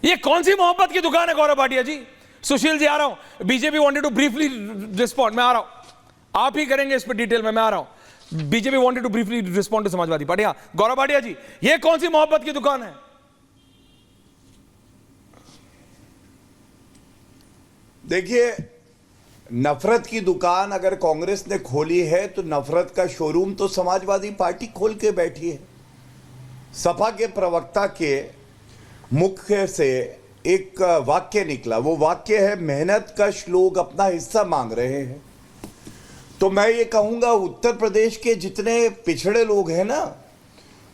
ये कौन सी मोहब्बत की दुकान है गौरव भाटिया जी? सुशील जी आ रहा हूं, BJP wanted to briefly respond, मैं आ रहा हूं, आप ही करेंगे इस पर डिटेल में, मैं आ रहा हूं। BJP wanted to briefly respond to Samajwadi Party. Gaurav Bhatia ji, ये कौन सी मोहब्बत की दुकान है? देखिए, नफरत की दुकान अगर कांग्रेस ने खोली है तो नफरत का शोरूम तो समाजवादी पार्टी खोल के बैठी है। सपा के प्रवक्ता के मुख से एक वाक्य निकला, वो वाक्य है, मेहनत कश लोग अपना हिस्सा मांग रहे हैं। तो मैं ये कहूंगा, उत्तर प्रदेश के जितने पिछड़े लोग हैं ना,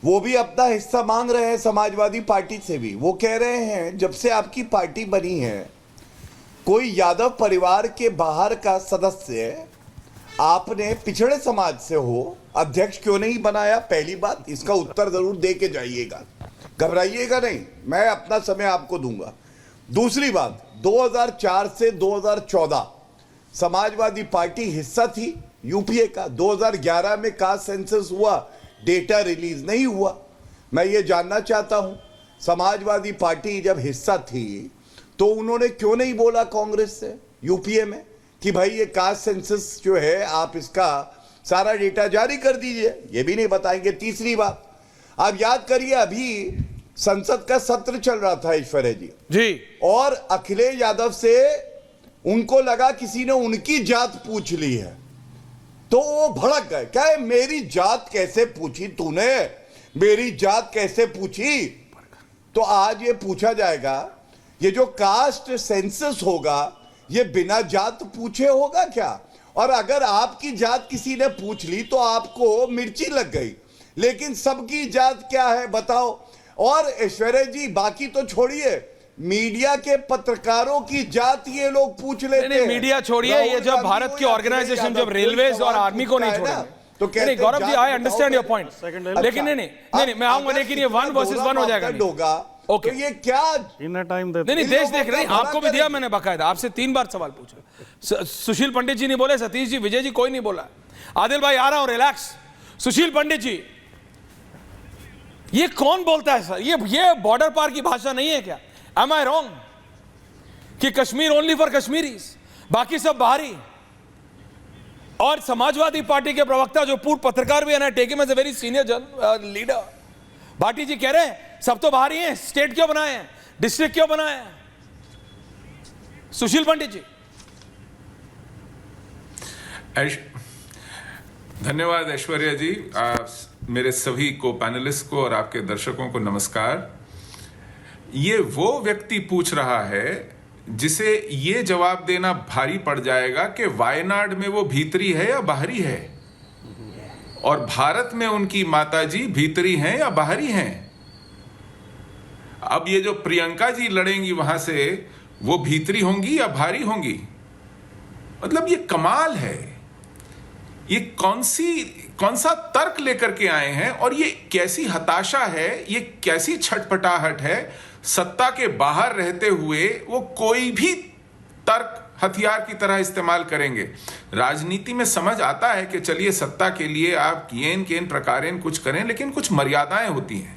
वो भी अपना हिस्सा मांग रहे हैं समाजवादी पार्टी से भी। वो कह रहे हैं, जब से आपकी पार्टी बनी है, कोई यादव परिवार के बाहर का सदस्य आपने पिछड़े समाज से हो, अध्यक्ष क्यों नहीं बनाया? पहली बात, इसका उत्तर जरूर दे के जाइएगा, घबराइएगा नहीं, मैं अपना समय आपको दूंगा। दूसरी बात, 2004 से 2014 समाजवादी पार्टी हिस्सा थी यूपीए का। 2011 में कास्ट सेंसस हुआ, डेटा रिलीज नहीं हुआ। मैं ये जानना चाहता हूं, समाजवादी पार्टी जब हिस्सा थी तो उन्होंने क्यों नहीं बोला कांग्रेस से यूपीए में कि भाई ये कास्ट सेंसस जो है, आप इसका सारा डेटा जारी कर दीजिए? ये भी नहीं बताएंगे। तीसरी बात, आप याद करिए, अभी संसद का सत्र चल रहा था ऐश्वर्या जी, और अखिलेश यादव से उनको लगा किसी ने उनकी जात पूछ ली है, तो वो भड़क गए। क्या है, मेरी जात कैसे पूछी तूने? मेरी जात कैसे पूछी? तो आज ये पूछा जाएगा, ये जो कास्ट सेंसस होगा, ये बिना जात पूछे होगा क्या? और अगर आपकी जात किसी ने पूछ ली तो आपको मिर्ची लग गई, लेकिन सबकी जात क्या है बताओ? और ऐश्वर्या जी, बाकी तो छोड़िए, मीडिया के पत्रकारों की जात ये लोग पूछ लेते हैं। मीडिया छोड़िए, ये जब भारत की ऑर्गेनाइजेशन, जब रेलवेज और आर्मी को नहीं छोड़ा, तो नहीं Gaurav ji, I understand your point, लेकिन नहीं मैं आऊंगा, लेकिन ये 1 वर्सेस 1 हो जाएगा। ओके, तो ये क्या टाइम नहीं देश देख रहे हैं, आपको भी दिया मैंने बाकायदा, आपसे 3 बार सवाल पूछा। सुशील पंडित जी नहीं बोले, सतीश जी, विजय जी, कोई नहीं बोला। आदिल भाई आ रहा हूं, रिलैक्स। सुशील पंडित जी, ये कौन बोलता है सर? ये बॉर्डर पार की भाषा नहीं है क्या? एम आई रॉन्ग कि कश्मीर ओनली फॉर कश्मीरीज, बाकी सब बाहरी? और समाजवादी पार्टी के प्रवक्ता जो पूर्व पत्रकार भी है, take him as a very senior leader, Bhati ji कह रहे हैं सब तो बाहरी हैं, स्टेट क्यों बनाए हैं, डिस्ट्रिक्ट क्यों बनाए हैं? सुशील पंडित जी। धन्यवाद ऐश्वर्या जी, मेरे सभी को पैनलिस्ट को और आपके दर्शकों को नमस्कार। ये वो व्यक्ति पूछ रहा है जिसे ये जवाब देना भारी पड़ जाएगा कि वायनाड में वो भीतरी है या बाहरी है, और भारत में उनकी माताजी भीतरी हैं या बाहरी हैं। अब ये जो प्रियंका जी लड़ेंगी वहां से, वो भीतरी होंगी या बाहरी होंगी? मतलब ये कमाल है, ये कौन सा तर्क लेकर के आए हैं, और ये कैसी हताशा है, ये कैसी छटपटाहट है। सत्ता के बाहर रहते हुए वो कोई भी तर्क हथियार की तरह इस्तेमाल करेंगे। राजनीति में समझ आता है कि चलिए सत्ता के लिए आप केन प्रकारेण कुछ करें, लेकिन कुछ मर्यादाएं होती हैं।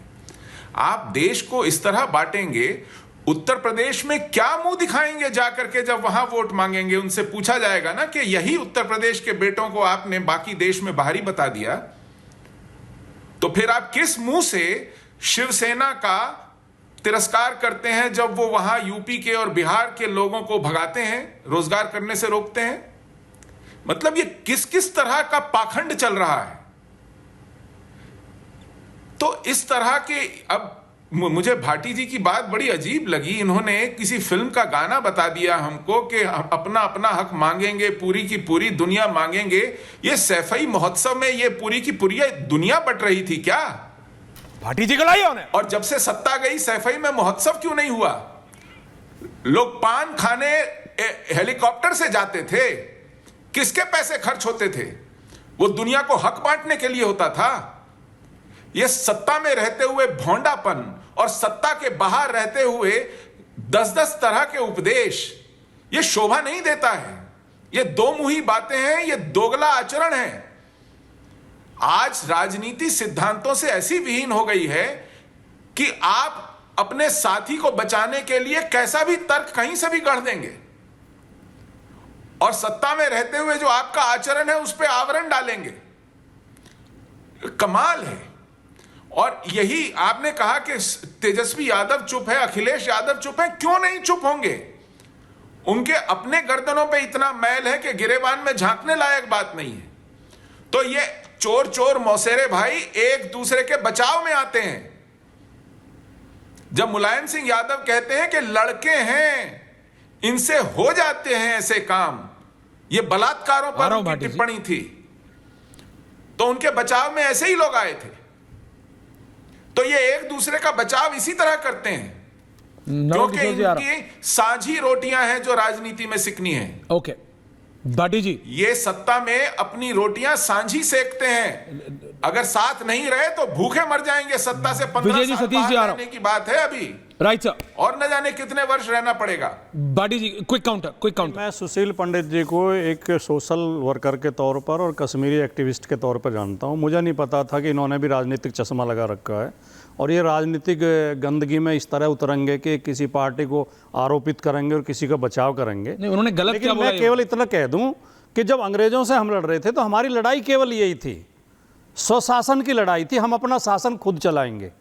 आप देश को इस तरह बांटेंगे, उत्तर प्रदेश में क्या मुंह दिखाएंगे जाकर के जब वहां वोट मांगेंगे? उनसे पूछा जाएगा ना कि यही उत्तर प्रदेश के बेटों को आपने बाकी देश में बाहरी बता दिया, तो फिर आप किस मुंह से शिवसेना का तिरस्कार करते हैं जब वो वहां यूपी के और बिहार के लोगों को भगाते हैं, रोजगार करने से रोकते हैं? मतलब ये किस किस तरह का पाखंड चल रहा है। तो इस तरह के, अब मुझे भाटी जी की बात बड़ी अजीब लगी। इन्होंने किसी फिल्म का गाना बता दिया हमको कि हम अपना अपना हक मांगेंगे, पूरी की पूरी दुनिया मांगेंगे। ये सैफई महोत्सव में ये पूरी की पूरी दुनिया बट रही थी क्या? भाटी जी को लाई होने। और जब से सत्ता गई, सैफई में महोत्सव क्यों नहीं हुआ? लोग पान खाने हेलीकॉप्टर से जाते थे, किसके पैसे खर्च होते थे? वो दुनिया को हक बांटने के लिए होता था। ये सत्ता में रहते हुए भोंडापन और सत्ता के बाहर रहते हुए 10-10 तरह के उपदेश, ये शोभा नहीं देता है। ये दो मुही बातें हैं, ये दोगला आचरण है। आज राजनीति सिद्धांतों से ऐसी विहीन हो गई है कि आप अपने साथी को बचाने के लिए कैसा भी तर्क कहीं से भी गढ़ देंगे और सत्ता में रहते हुए जो आपका आचरण है उस पर आवरण डालेंगे। कमाल है। और यही आपने कहा कि तेजस्वी यादव चुप है, अखिलेश यादव चुप है। क्यों नहीं चुप होंगे? उनके अपने गर्दनों पे इतना मैल है कि गिरेबान में झांकने लायक बात नहीं है। तो ये चोर चोर मौसेरे भाई एक दूसरे के बचाव में आते हैं। जब मुलायम सिंह यादव कहते हैं कि लड़के हैं, इनसे हो जाते हैं ऐसे काम, ये बलात्कारों पर उनकी टिप्पणी थी, तो उनके बचाव में ऐसे ही लोग आए थे। तो ये एक दूसरे का बचाव इसी तरह करते हैं क्योंकि इनकी साझी रोटियां हैं जो राजनीति में सिकनी है। ओके भाटी जी, ये सत्ता में अपनी रोटियां साझी सेकते हैं। अगर साथ नहीं रहे तो भूखे मर जाएंगे। सत्ता से 15 साल बाहर रहने की बात है अभी, राइट सर, और न जाने कितने वर्ष रहना पड़ेगा। भाटी जी क्विक काउंटर। मैं सुशील पंडित जी को एक सोशल वर्कर के तौर पर और कश्मीरी एक्टिविस्ट के तौर पर जानता हूं। मुझे नहीं पता था कि इन्होंने भी राजनीतिक चश्मा लगा रखा है और ये राजनीतिक गंदगी में इस तरह उतरेंगे कि किसी पार्टी को आरोपित करेंगे और किसी का बचाव करेंगे। नहीं, उन्होंने गलत क्या बोला? मैं केवल इतना कह दूं कि जब अंग्रेजों से हम लड़ रहे थे तो हमारी लड़ाई केवल यही थी, स्वशासन की लड़ाई थी। हम अपना शासन खुद चलाएंगे,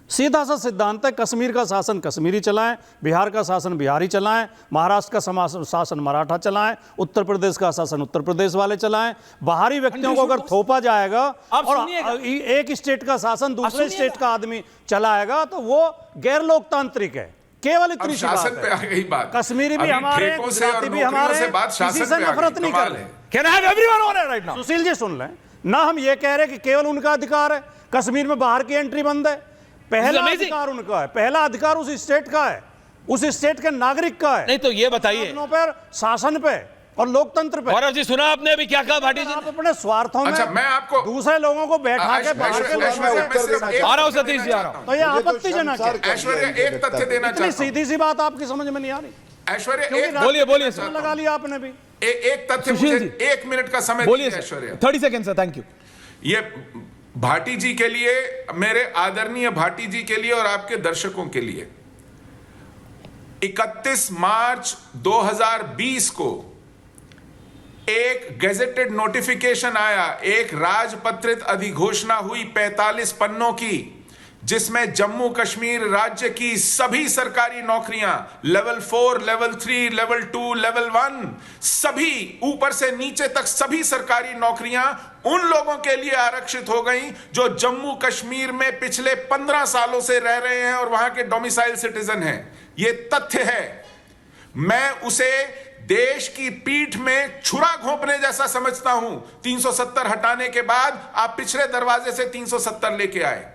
सीधा सा सिद्धांत है। कश्मीर का शासन कश्मीरी चलाएं, बिहार का शासन बिहारी चलाएं, महाराष्ट्र का शासन मराठा चलाएं, उत्तर प्रदेश का शासन उत्तर प्रदेश वाले चलाएं। बाहरी व्यक्तियों को अगर थोपा जाएगा और एक स्टेट का शासन दूसरे स्टेट का आदमी चलाएगा तो वो गैर लोकतांत्रिक है। केवल इतनी सी बात पे आ गई बात। कश्मीरी भी हमारे, गुजराती भी हमारे, किसी से नफरत नहीं कर रहे। सुशील जी सुन लें ना, हम ये कह रहे कि केवल उनका अधिकार है, कश्मीर में बाहर की एंट्री बंद है। पहला अधिकार उनका है, पहला अधिकार उस स्टेट का है, उस स्टेट के नागरिक का है। नहीं तो ये बताइए, पर शासन पे और लोकतंत्र पे। गौरव जी सुना आपने अभी क्या कहा भाटी जी? आप अपने स्वार्थों में अच्छा, मैं आपको दूसरे लोगों को बैठा के बाहर के लोगों से आ रहा हूं सतीश जी, आ रहा हूं। तो ये आपत्तिजनक है। ऐश्वर्या एक तथ्य देना इतनी चाहता हूं। सीधी सी बात आपकी समझ में नहीं आ रही। ऐश्वर्या बोलिए सर, लगा लिया आपने भी। एक तथ्य मुझे 1 मिनट का समय बोलिए दीजिए Aishwarya. 30 second sir, thank you. ये भाटी जी के लिए, मेरे आदरणीय भाटी जी के लिए और आपके दर्शकों के लिए, 31 मार्च 2020 को एक गैजेटेड नोटिफिकेशन आया, एक राजपत्रित अधिघोषणा हुई 45 पन्नों की, जिसमें जम्मू कश्मीर राज्य की सभी सरकारी नौकरियां लेवल 4, लेवल 3, लेवल 2, लेवल 1 सभी ऊपर से नीचे तक सभी सरकारी नौकरियां उन लोगों के लिए आरक्षित हो गई जो जम्मू कश्मीर में पिछले 15 सालों से रह रहे हैं और वहां के डोमिसाइल सिटीजन हैं। यह तथ्य है। मैं उसे देश की पीठ में छुरा घोंपने जैसा समझता हूं। 370 हटाने के बाद आप पिछले दरवाजे से 370 लेके आए।